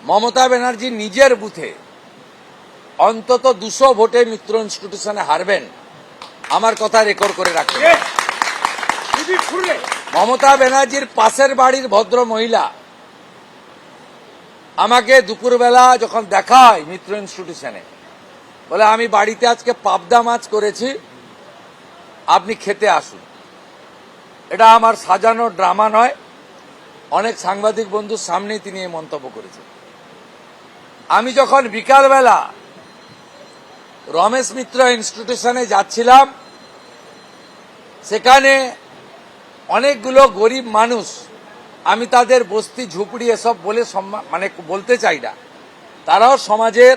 মমতা ব্যানার্জি নিজের বুথে অন্তত 200 ভোটে মিত্র ইনস্টিটিউশনে হারবেন, আমার কথা রেকর্ড করে রাখবেন। মমতা ব্যানার্জির পাশের বাড়ির ভদ্র মহিলা আমাকে দুপুরবেলা যখন দেখা হয় মিত্র ইনস্টিটিউশনে, বলে আমি বাড়িতে আজকে পাবদা মাছ করেছি, আপনি খেতে আসুন। এটা আমার সাজানো ড্রামা নয়, অনেক সাংবাদিক বন্ধুর সামনেই তিনি এই মন্তব্য করেছেন। আমি যখন বিকালবেলা রমেশ মিত্র ইনস্টিটিউশনে যাচ্ছিলাম, সেখানে অনেকগুলো গরিব মানুষ, আমি তাদের বস্তি ঝুপড়ি এসব বলে মানে বলতে চাই না, তারাও সমাজের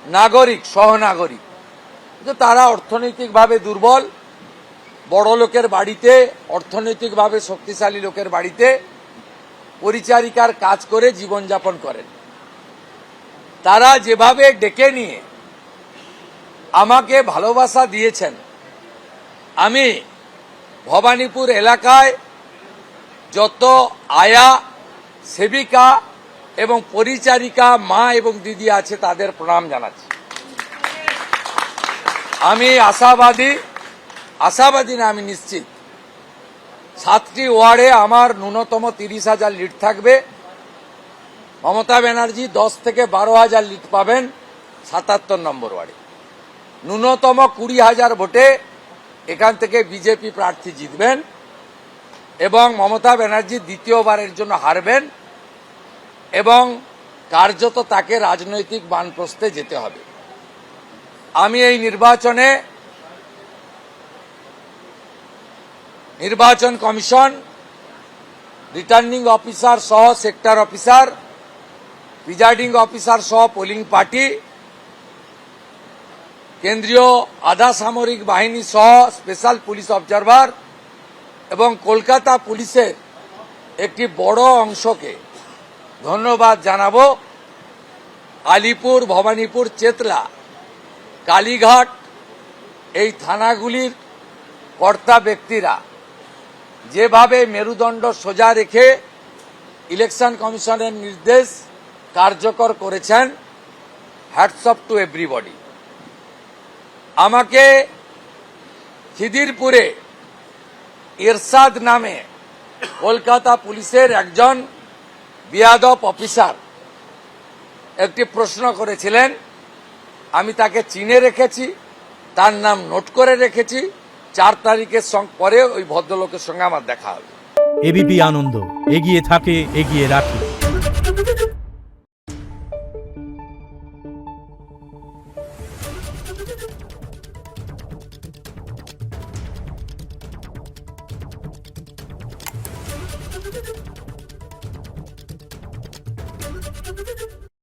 নাগরিক, সহনাগরিক, কিন্তু তারা অর্থনৈতিকভাবে দুর্বল, বড় লোকের বাড়িতে, অর্থনৈতিকভাবে শক্তিশালী লোকের বাড়িতে পরিচারিকার কাজ করে জীবনযাপন করেন। তারা যেভাবে ডেকে নিয়ে আমাকে ভালোবাসা দিয়েছেন, আমি ভবানীপুর এলাকায় যত আয়া, সেবিকা এবং পরিচারিকা মা এবং দিদি আছে তাদের প্রণাম জানাচ্ছি। আমি আশাবাদী না, আমি নিশ্চিত 7টি ওয়ার্ডে আমার ন্যূনতম 30,000 লিড থাকবে। মমতা ব্যানার্জি 10 থেকে 12,000 লিড পাবেন 77 নম্বর ওয়ার্ডে। ন্যূনতম 20,000 ভোটে এখান থেকে বিজেপি প্রার্থী জিতবেন এবং মমতা ব্যানার্জি দ্বিতীয়বারের জন্য হারবেন এবং কার্যত তাকে রাজনৈতিক বানপ্রস্থে যেতে হবে। আমি এই নির্বাচন কমিশন, রিটার্নিং অফিসার সহ সেক্টর অফিসার, প্রিজাইডিং অফিসার সহ পোলিং পার্টি, কেন্দ্রীয় আধা সামরিক বাহিনী সহ স্পেশাল পুলিশ অবজারভার এবং কলকাতা পুলিশের একটি বড় অংশকে ধন্যবাদ জানাবো। আলিপুর, ভবানীপুর, চেতলা, কালীঘাট এই থানাগুলির কর্তা ব্যক্তিরা যেভাবে মেরুদণ্ড সোজা রেখে ইলেকশন কমিশনের নির্দেশ কার্যকর করেছেন, হ্যাটস অফ টু এভরিবডি। আমাকে খিদিরপুরে এরশাদ নামে কলকাতা পুলিশের একজন বিয়াদব অফিসার একটি প্রশ্ন করেছিলেন, আমি তাকে চিনে রেখেছি, তার নাম নোট করে রেখেছি। 4 তারিখের পরে ওই ভদ্রলোকের সঙ্গে আমার দেখা হবে। এবিপি আনন্দ, এগিয়ে থাকে, এগিয়ে রাখে।